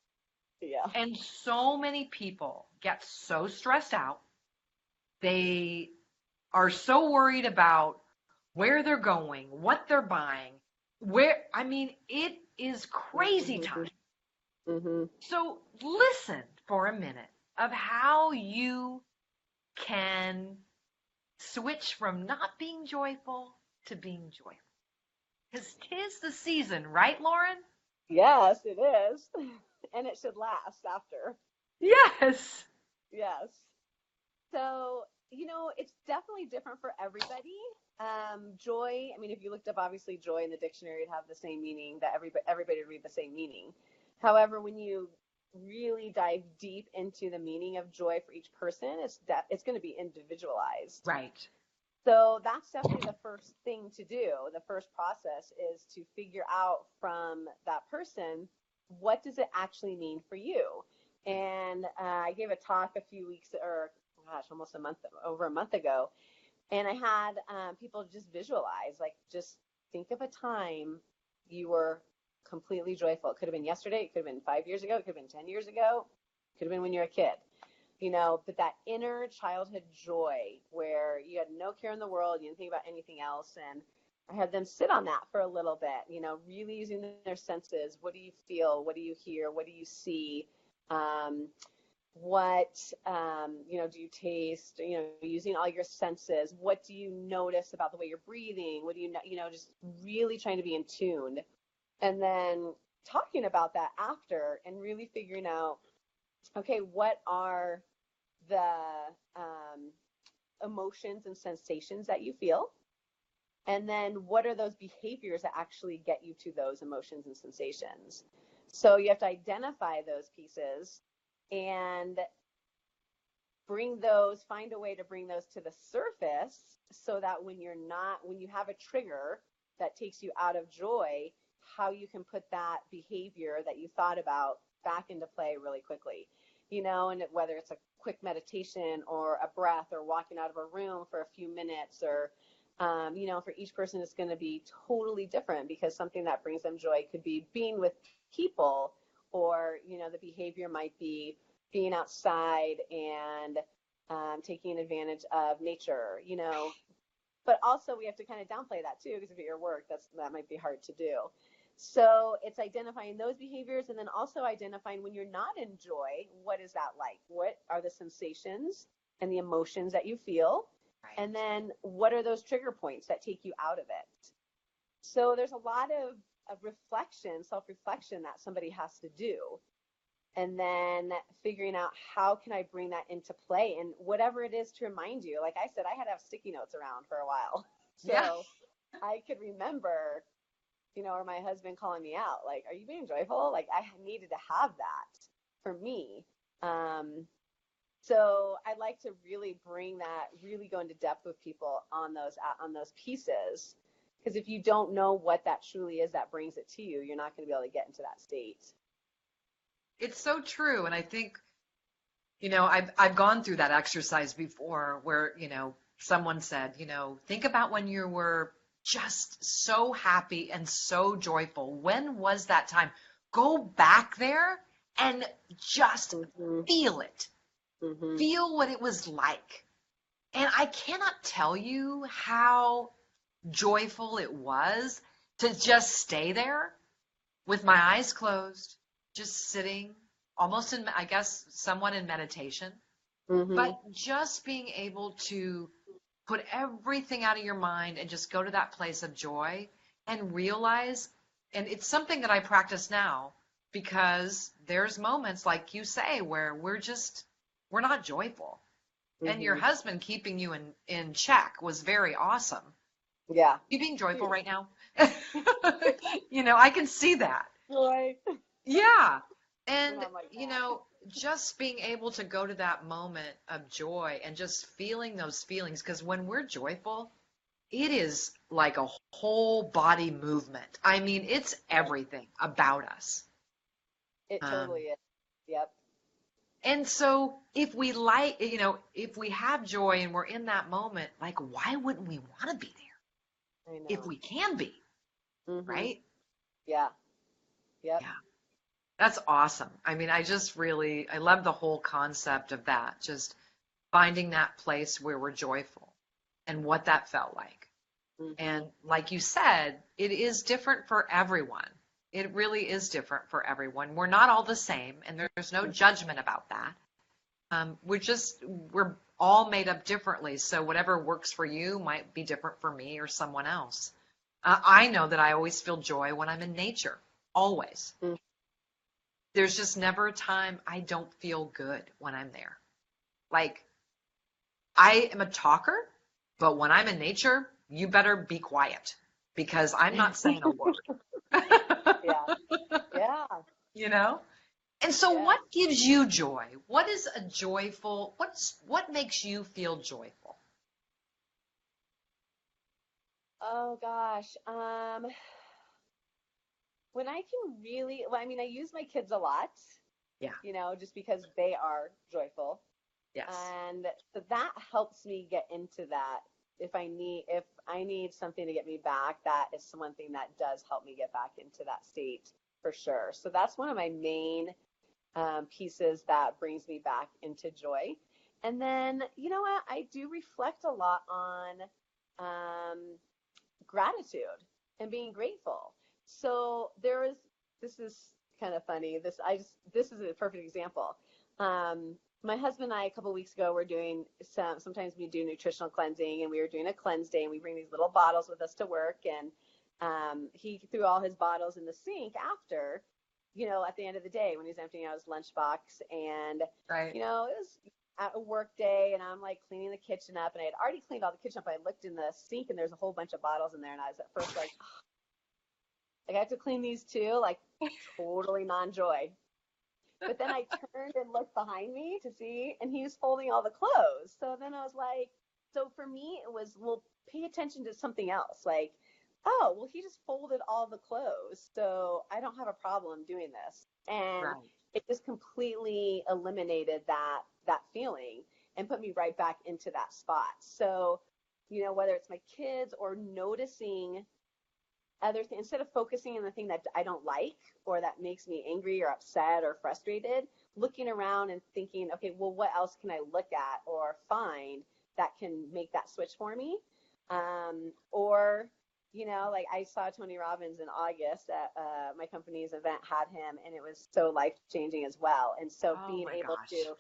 Speaker 2: Yeah.
Speaker 1: And so many people get so stressed out. They are so worried about where they're going, what they're buying. It is crazy time. So listen for a minute of how you can switch from not being joyful to being joyful. Because 'tis the season, right, Lauren?
Speaker 2: Yes, it is. And it should last after.
Speaker 1: Yes.
Speaker 2: Yes. So, it's definitely different for everybody. Joy, if you looked up, obviously, joy in the dictionary, it'd have the same meaning, that everybody would read the same meaning. However, when you really dive deep into the meaning of joy for each person, it's going to be individualized.
Speaker 1: Right.
Speaker 2: So that's definitely the first thing to do. The first process is to figure out from that person, what does it actually mean for you? And I gave a talk a few weeks, or almost over a month ago, and I had people just visualize, like, just think of a time you were completely joyful. It could have been yesterday, it could have been 5 years ago, it could have been 10 years ago, it could have been when you were a kid. but that inner childhood joy where you had no care in the world, you didn't think about anything else. And I had them sit on that for a little bit, really using their senses. What do you feel? What do you hear? What do you see? What do you taste? Using all your senses. What do you notice about the way you're breathing? What do just really trying to be in tune. And then talking about that after and really figuring out, okay, what are the emotions and sensations that you feel? And then what are those behaviors that actually get you to those emotions and sensations? So you have to identify those pieces and find a way to bring those to the surface so that when you have a trigger that takes you out of joy, how you can put that behavior that you thought about back into play really quickly. And whether it's a quick meditation or a breath or walking out of a room for a few minutes or, for each person it's going to be totally different, because something that brings them joy could be being with people, or, the behavior might be being outside and taking advantage of nature, But also we have to kind of downplay that too, because if you're at work, that might be hard to do. So it's identifying those behaviors, and then also identifying when you're not in joy, what is that like? What are the sensations and the emotions that you feel? Right. And then what are those trigger points that take you out of it? So there's a lot of self-reflection that somebody has to do. And then figuring out how can I bring that into play, and whatever it is to remind you. Like I said, I had to have sticky notes around for a while. So yeah. I could remember, or my husband calling me out, like, are you being joyful? Like, I needed to have that for me. So I like to really really go into depth with people on those pieces. Because if you don't know what that truly is that brings it to you, you're not going to be able to get into that state.
Speaker 1: It's so true. And I think, I've gone through that exercise before where, someone said, think about when you were just so happy and so joyful. When was that time? Go back there and just feel it. Mm-hmm. Feel what it was like. And I cannot tell you how joyful it was to just stay there with my eyes closed, just sitting, almost in, I guess, somewhat in meditation, but just being able to put everything out of your mind and just go to that place of joy and realize, and it's something that I practice now, because there's moments, like you say, where we're not joyful. And your husband keeping you in check was very awesome.
Speaker 2: Yeah.
Speaker 1: You being joyful right now? I can see that.
Speaker 2: Joy.
Speaker 1: Yeah. And, just being able to go to that moment of joy and just feeling those feelings, because when we're joyful, it is like a whole body movement. I mean, it's everything about us.
Speaker 2: It totally is. Yep.
Speaker 1: And so if we if we have joy and we're in that moment, like, why wouldn't we want to be there? I know. If we can be, right?
Speaker 2: Yeah. Yep.
Speaker 1: Yeah. That's awesome. I mean, I love the whole concept of that, just finding that place where we're joyful and what that felt like. And like you said, it is different for everyone. It really is different for everyone. We're not all the same, and there's no judgment about that. We're all made up differently. So whatever works for you might be different for me or someone else. I know that I always feel joy when I'm in nature, always. There's just never a time I don't feel good when I'm there. Like, I am a talker, but when I'm in nature, you better be quiet, because I'm not saying a word.
Speaker 2: Yeah.
Speaker 1: And so what gives you joy? What is what makes you feel joyful?
Speaker 2: Oh gosh. When I can really, I use my kids a lot. Yeah. Just because they are joyful.
Speaker 1: Yes.
Speaker 2: And so that helps me get into that. If I need something to get me back, that is one thing that does help me get back into that state for sure. So that's one of my main pieces that brings me back into joy. And then, you know what? I do reflect a lot on gratitude and being grateful. So this is kind of funny. This is a perfect example. My husband and I, a couple of weeks ago, were doing sometimes we do nutritional cleansing, and we were doing a cleanse day, and we bring these little bottles with us to work. And he threw all his bottles in the sink after, at the end of the day when he was emptying out his lunchbox. And,
Speaker 1: Right.
Speaker 2: it was at a work day, and I'm like cleaning the kitchen up, and I had already cleaned all the kitchen up. I looked in the sink, and there's a whole bunch of bottles in there, and I was at first like, I have to clean these too, like totally non-joy. But then I turned and looked behind me to see, and he was folding all the clothes. So then I was like, so for me, it was, well, pay attention to something else. Like, oh, well, he just folded all the clothes, so I don't have a problem doing this. And
Speaker 1: Right.
Speaker 2: it just completely eliminated that feeling and put me right back into that spot. So, whether it's my kids or noticing other things, instead of focusing on the thing that I don't like or that makes me angry or upset or frustrated, looking around and thinking, okay, well, what else can I look at or find that can make that switch for me? Or, like I saw Tony Robbins in August at my company's event, had him, and it was so life-changing as well. And so being able to,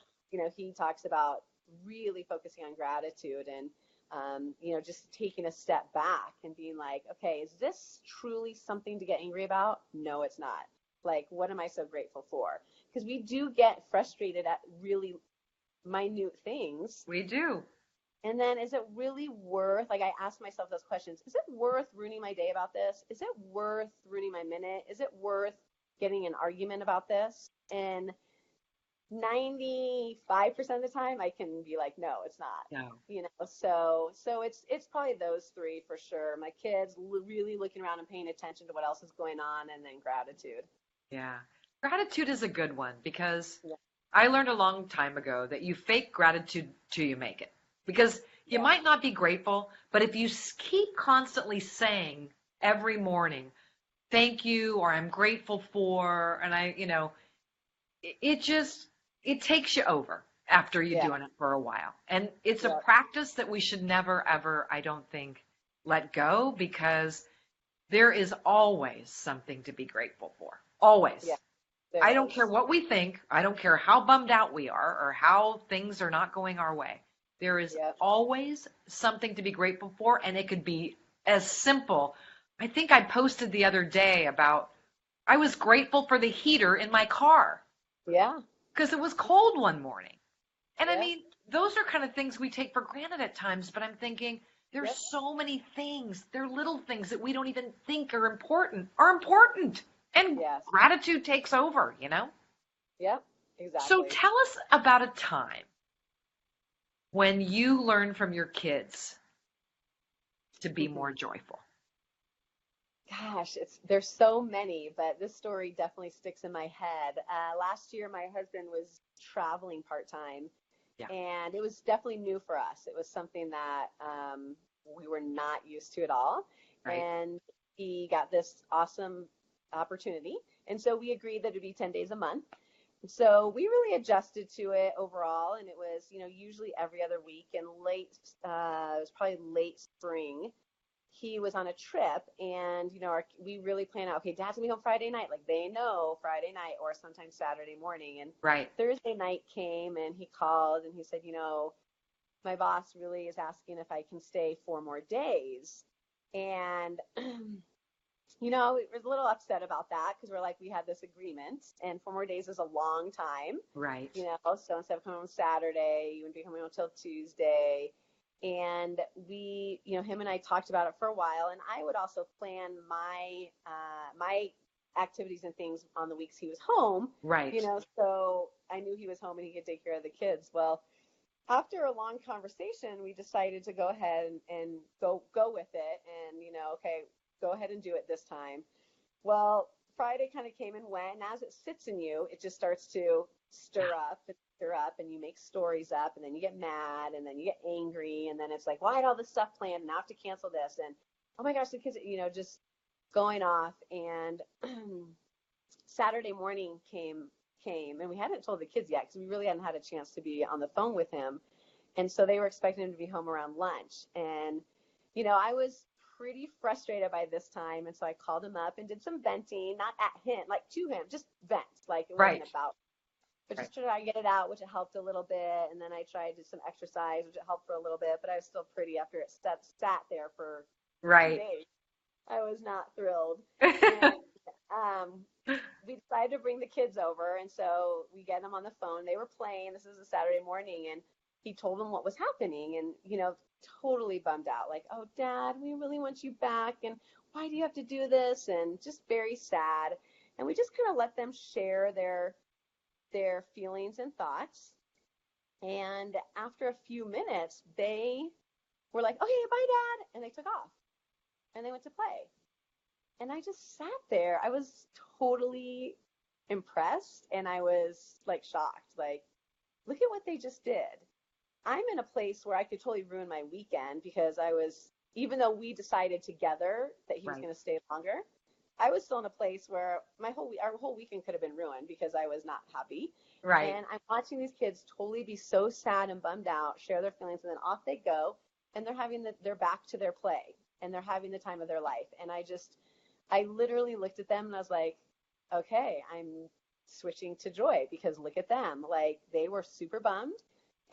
Speaker 2: he talks about really focusing on gratitude and just taking a step back and being like, okay, is this truly something to get angry about? No, it's not. Like, what am I so grateful for? Because we do get frustrated at really minute things.
Speaker 1: We do.
Speaker 2: And then is it really worth, like I ask myself those questions, is it worth ruining my day about this? Is it worth ruining my minute? Is it worth getting an argument about this? And 95% of the time I can be like, no, it's not.
Speaker 1: No.
Speaker 2: So it's probably those three for sure. My kids really looking around and paying attention to what else is going on, and then gratitude.
Speaker 1: Yeah. Gratitude is a good one because
Speaker 2: Yeah.
Speaker 1: I learned a long time ago that you fake gratitude till you make it. Because you might not be grateful, but if you keep constantly saying every morning, thank you, or I'm grateful for, and it takes you over after you're doing it for a while. And it's a practice that we should never, ever, I don't think, let go, because there is always something to be grateful for. Always.
Speaker 2: Yeah,
Speaker 1: I don't care what we think. I don't care how bummed out we are or how things are not going our way. There is always something to be grateful for, and it could be as simple. I think I posted the other day about I was grateful for the heater in my car.
Speaker 2: Yeah.
Speaker 1: Because it was cold one morning. And I mean, those are kind of things we take for granted at times, but I'm thinking there's so many things, they're little things that we don't even think are important. And gratitude takes over,
Speaker 2: Yep, exactly.
Speaker 1: So tell us about a time when you learned from your kids to be more joyful.
Speaker 2: Gosh, there's so many, but this story definitely sticks in my head. Last year, my husband was traveling part-time, and it was definitely new for us. It was something that we were not used to at all, and he got this awesome opportunity, and so we agreed that it'd be 10 days a month. So we really adjusted to it overall, and it was, usually every other week. And it was probably late spring, he was on a trip, and we really planned out, okay, Dad's gonna be home Friday night, like they know Friday night or sometimes Saturday morning. And Thursday night came, and he called and he said, my boss really is asking if I can stay 4 more days. And we was a little upset about that, because we're like, we had this agreement, and 4 more days is a long time.
Speaker 1: Right.
Speaker 2: So instead of coming home Saturday, you wouldn't be coming home until Tuesday. And we, him and I talked about it for a while, and I would also plan my activities and things on the weeks he was home.
Speaker 1: Right.
Speaker 2: So I knew he was home and he could take care of the kids. Well, after a long conversation, we decided to go ahead and go with it, and okay, go ahead and do it this time. Well, Friday kind of came and went, and as it sits in you, it just starts to stir up, and you make stories up, and then you get mad, and then you get angry, and then it's like, why had all this stuff planned, and now I have to cancel this, and oh my gosh, the kids, just going off. And Saturday morning came came, and we hadn't told the kids yet because we really hadn't had a chance to be on the phone with him. And so they were expecting him to be home around lunch. And, I was pretty frustrated by this time. And so I called him up and did some venting, not at him, like to him, just vent. Like it wasn't about, but just try to get it out, which it helped a little bit. And then I tried to do some exercise, which it helped for a little bit, but I was still pretty after it sat there for 2 days. I was not thrilled. And, we decided to bring the kids over. And so we get them on the phone. They were playing. This is a Saturday morning. And he told them what was happening and, totally bummed out. Like, oh, Dad, we really want you back. And why do you have to do this? And just very sad. And we just kind of let them share their feelings and thoughts. And after a few minutes, they were like, okay, bye, Dad. And they took off and they went to play. And I just sat there. I was totally impressed. And I was like shocked. Like, look at what they just did. I'm in a place where I could totally ruin my weekend because even though we decided together that he was going to stay longer, I was still in a place where our whole weekend could have been ruined because I was not happy. Right. And I'm watching these kids totally be so sad and bummed out, share their feelings, and then off they go. And they're back to their play and they're having the time of their life. And I literally looked at them and I was like, okay, I'm switching to joy because look at them. Like they were super bummed.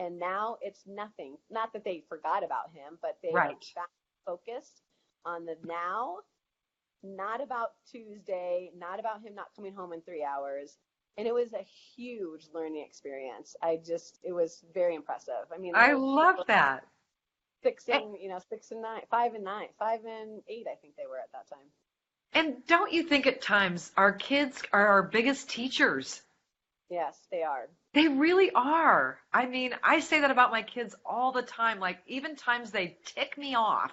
Speaker 2: And now it's nothing. Not that they forgot about him, but they are back focused on the now, not about Tuesday, not about him not coming home in 3 hours. And it was a huge learning experience. It was very impressive. I mean,
Speaker 1: I love that.
Speaker 2: 6 and 9, 5 and 9, 5 and 8, I think they were at that time.
Speaker 1: And don't you think at times our kids are our biggest teachers?
Speaker 2: Yes, they are.
Speaker 1: They really are. I mean, I say that about my kids all the time. Like, even times they tick me off,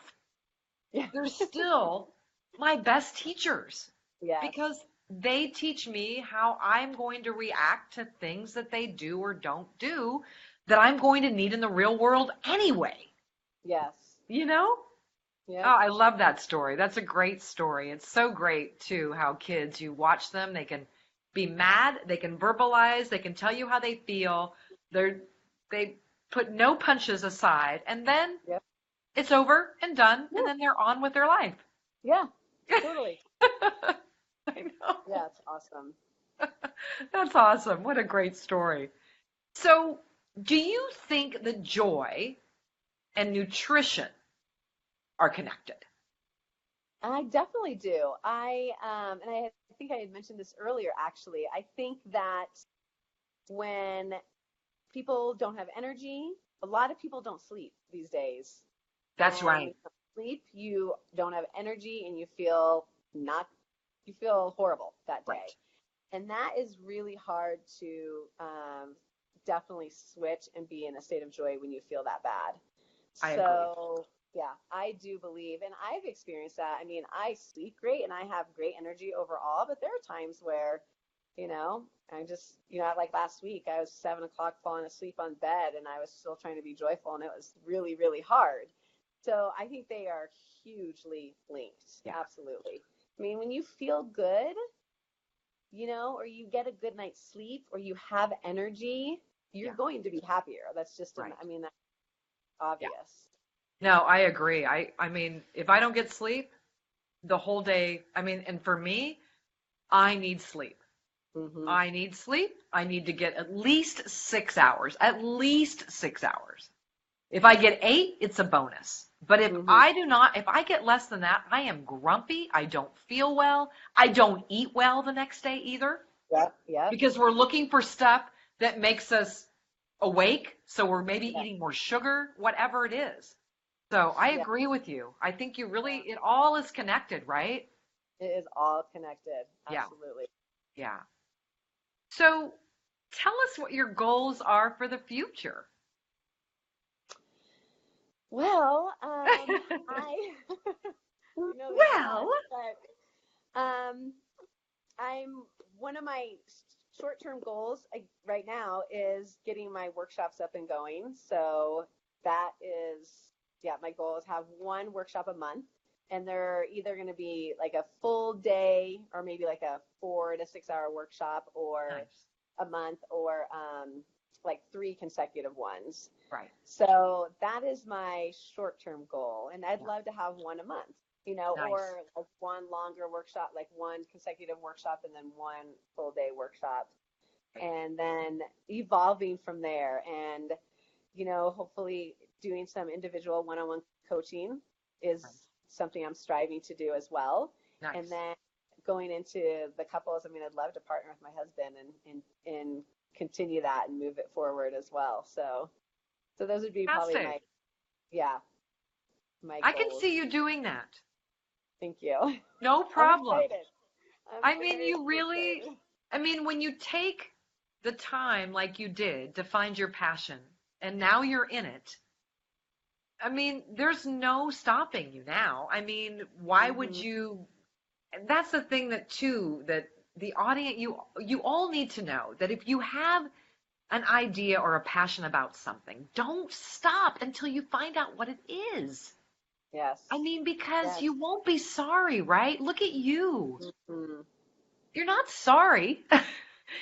Speaker 1: they're still my best teachers. Yes. Because they teach me how I'm going to react to things that they do or don't do that I'm going to need in the real world anyway. Yes. Yeah. Oh, I love that story. That's a great story. It's so great, too, how kids, you watch them, they can be mad, they can verbalize, they can tell you how they feel. They put no punches aside, and then it's over and done, and then they're on with their life. Yeah, totally. I know. Yeah, it's awesome. That's awesome. What a great story. So, do you think that joy and nutrition are connected? I definitely do. And I think I had mentioned this earlier, actually. I think that when people don't have energy, a lot of people don't sleep these days. That's right. When you don't sleep, you don't have energy and you feel horrible that day. Right. And that is really hard to definitely switch and be in a state of joy when you feel that bad. I agree. Yeah, I do believe, and I've experienced that. I mean, I sleep great and I have great energy overall, but there are times where, I just, like last week, I was 7 o'clock falling asleep on bed and I was still trying to be joyful and it was really, really hard. So I think they are hugely linked. Yeah. Absolutely. I mean, when you feel good, or you get a good night's sleep or you have energy, you're going to be happier. That's just, that's obvious. Yeah. No, I agree. I mean, if I don't get sleep the whole day, and for me, I need sleep. Mm-hmm. I need sleep. I need to get at least 6 hours, If I get 8, it's a bonus. But if if I get less than that, I am grumpy. I don't feel well. I don't eat well the next day either. Yeah. Because we're looking for stuff that makes us awake. So we're maybe eating more sugar, whatever it is. So I agree with you. I think it all is connected, right? It is all connected. Absolutely. Yeah. So tell us what your goals are for the future. Well, one of my short-term goals right now is getting my workshops up and going. So that is, my goal is have one workshop a month, and they're either going to be like a full day or maybe like a 4 to 6 hour workshop, or
Speaker 2: a month or like 3 consecutive ones.
Speaker 1: Right.
Speaker 2: So that is my short-term goal. And I'd
Speaker 1: Yeah.
Speaker 2: love to have one a month,
Speaker 1: Nice.
Speaker 2: or like one longer workshop, like one consecutive workshop and then one full day workshop.
Speaker 1: Right.
Speaker 2: And then evolving from there and, hopefully doing some individual one-on-one coaching is
Speaker 1: Right.
Speaker 2: something I'm striving to do as well. And
Speaker 1: Nice.
Speaker 2: then going into the couples, I mean, I'd love to partner with my husband and continue that and move it forward as well. So those would be probably
Speaker 1: Fantastic.
Speaker 2: my
Speaker 1: I can
Speaker 2: goals.
Speaker 1: see you doing that.
Speaker 2: Thank you.
Speaker 1: No
Speaker 2: I'm
Speaker 1: problem.
Speaker 2: excited. I'm
Speaker 1: I mean,
Speaker 2: very
Speaker 1: you really,
Speaker 2: excited.
Speaker 1: when you take the time like you did to find your passion and now you're in it, there's no stopping you now. Why would
Speaker 2: Mm-hmm.
Speaker 1: you? And that's the thing that the audience, you all need to know that if you have an idea or a passion about something, don't stop until you find out what it is.
Speaker 2: Yes.
Speaker 1: Because
Speaker 2: Yes.
Speaker 1: you won't be sorry, right? Look at you.
Speaker 2: Mm-hmm.
Speaker 1: You're not sorry.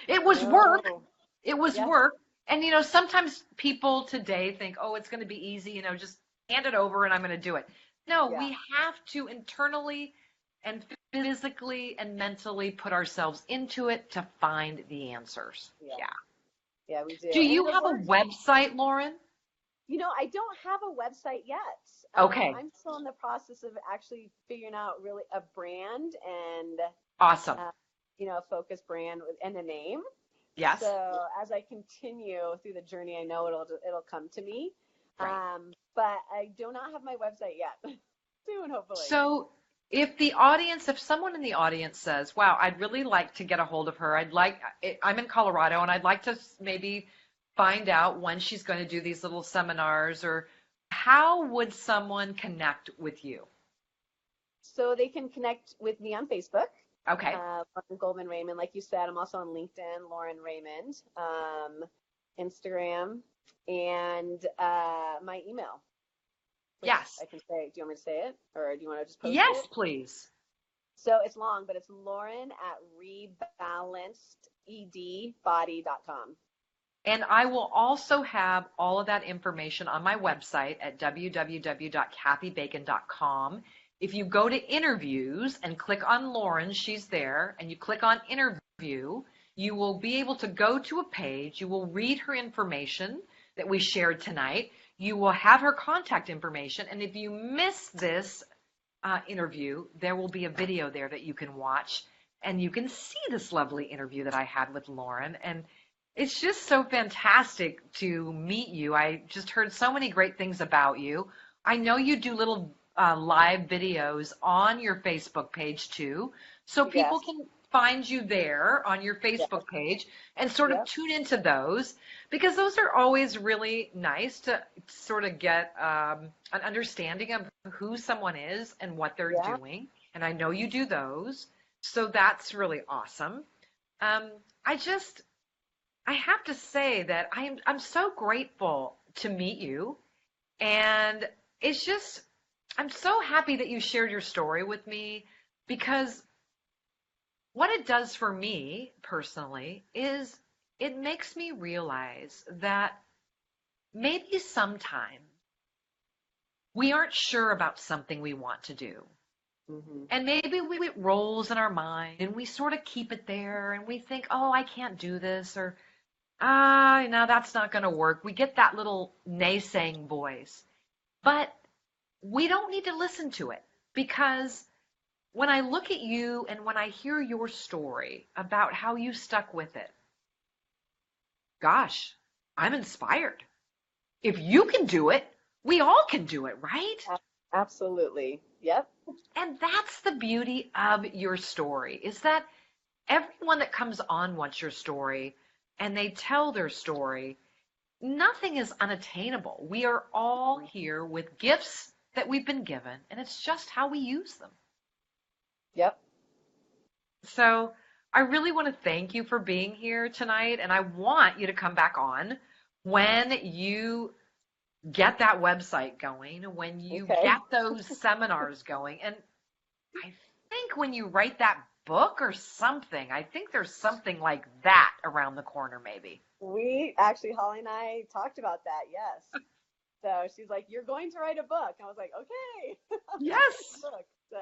Speaker 1: It was work.
Speaker 2: No.
Speaker 1: It was
Speaker 2: Yes.
Speaker 1: work. And, sometimes people today think, oh, it's going to be easy, just hand it over and I'm going to do it. No,
Speaker 2: Yeah.
Speaker 1: we have to internally and physically and mentally put ourselves into it to find the answers.
Speaker 2: Yeah.
Speaker 1: Yeah.
Speaker 2: Yeah, we do.
Speaker 1: Do
Speaker 2: And
Speaker 1: you
Speaker 2: the
Speaker 1: have a
Speaker 2: work,
Speaker 1: website, Lauren?
Speaker 2: I don't have a website yet.
Speaker 1: Okay.
Speaker 2: I'm still in the process of actually figuring out really a brand and,
Speaker 1: Awesome.
Speaker 2: a focused brand and a name.
Speaker 1: Yes.
Speaker 2: So as I continue through the journey, I know it'll come to me.
Speaker 1: Right.
Speaker 2: But I do not have my website yet. Soon, hopefully.
Speaker 1: So if someone in the audience says, wow, I'd really like to get a hold of her, I'm in Colorado and I'd like to maybe find out when she's going to do these little seminars, or how would someone connect with you?
Speaker 2: So they can connect with me on Facebook.
Speaker 1: Okay.
Speaker 2: Lauren Goldman Raymond, like you said. I'm also on LinkedIn, Lauren Raymond, Instagram, and my email.
Speaker 1: Yes.
Speaker 2: I can say. Do you want me to say it, or do you want to just post
Speaker 1: Yes,
Speaker 2: it?
Speaker 1: please.
Speaker 2: So it's long, but it's lauren@rebalancededbody.com.
Speaker 1: And I will also have all of that information on my website at www.kathybacon.com. If you go to interviews and click on Lauren, she's there, and you click on interview, you will be able to go to a page. You will read her information that we shared tonight. You will have her contact information. And if you miss this interview, there will be a video there that you can watch, and you can see this lovely interview that I had with Lauren. And it's just so fantastic to meet you. I just heard so many great things about you. I know you do little live videos on your Facebook page too, so people
Speaker 2: Yes.
Speaker 1: can find you there on your Facebook page and sort of
Speaker 2: Yep.
Speaker 1: tune into those, because those are always really nice to sort of get an understanding of who someone is and what they're
Speaker 2: Yeah.
Speaker 1: doing. And I know you do those, so that's really awesome. I have to say that I'm so grateful to meet you, and I'm so happy that you shared your story with me, because what it does for me personally is it makes me realize that maybe sometime we aren't sure about something we want to do.
Speaker 2: Mm-hmm.
Speaker 1: And maybe it rolls in our mind and we sort of keep it there and we think, oh, I can't do this, or no, that's not going to work. We get that little naysaying voice. But we don't need to listen to it, because when I look at you and when I hear your story about how you stuck with it, gosh, I'm inspired. If you can do it, we all can do it, right?
Speaker 2: Absolutely. Yep.
Speaker 1: And that's the beauty of your story, is that everyone that comes on What's Your Story and they tell their story, nothing is unattainable. We are all here with gifts that we've been given, and it's just how we use them.
Speaker 2: Yep.
Speaker 1: So I really want to thank you for being here tonight, and I want you to come back on when you get that website going, when you
Speaker 2: Okay.
Speaker 1: get those seminars going. And I think when you write that book or something. I think there's something like that around the corner, maybe.
Speaker 2: We actually, Holly and I talked about that. Yes. So she's like, "You're going to write a book." I was like, "Okay, I'll write a
Speaker 1: Yes.
Speaker 2: book." So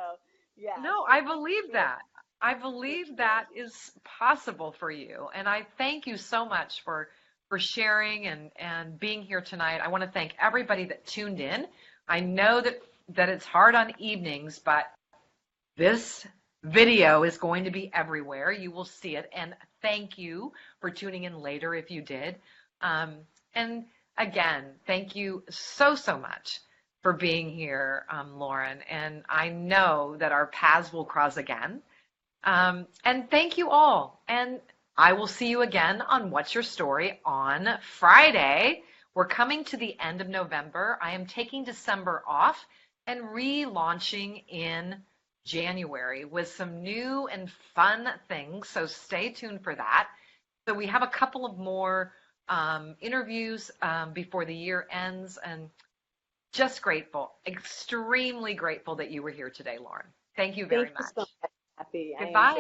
Speaker 2: yeah,
Speaker 1: No,
Speaker 2: for
Speaker 1: I believe
Speaker 2: sure,
Speaker 1: that. I
Speaker 2: for
Speaker 1: believe
Speaker 2: sure.
Speaker 1: that is possible for you. And I thank you so much for sharing and being here tonight. I want to thank everybody that tuned in. I know that it's hard on evenings, but this video is going to be everywhere. You will see it. And thank you for tuning in later if you did. And again, thank you so, so much for being here, Lauren. And I know that our paths will cross again. And thank you all. And I will see you again on What's Your Story on Friday. We're coming to the end of November. I am taking December off and relaunching in January with some new and fun things. So stay tuned for that. So we have a couple of more interviews before the year ends, and just grateful, extremely grateful that you were here today, Lauren. Thank you very
Speaker 2: Thank you so
Speaker 1: much.
Speaker 2: much, Kathy. I am
Speaker 1: Goodbye.
Speaker 2: so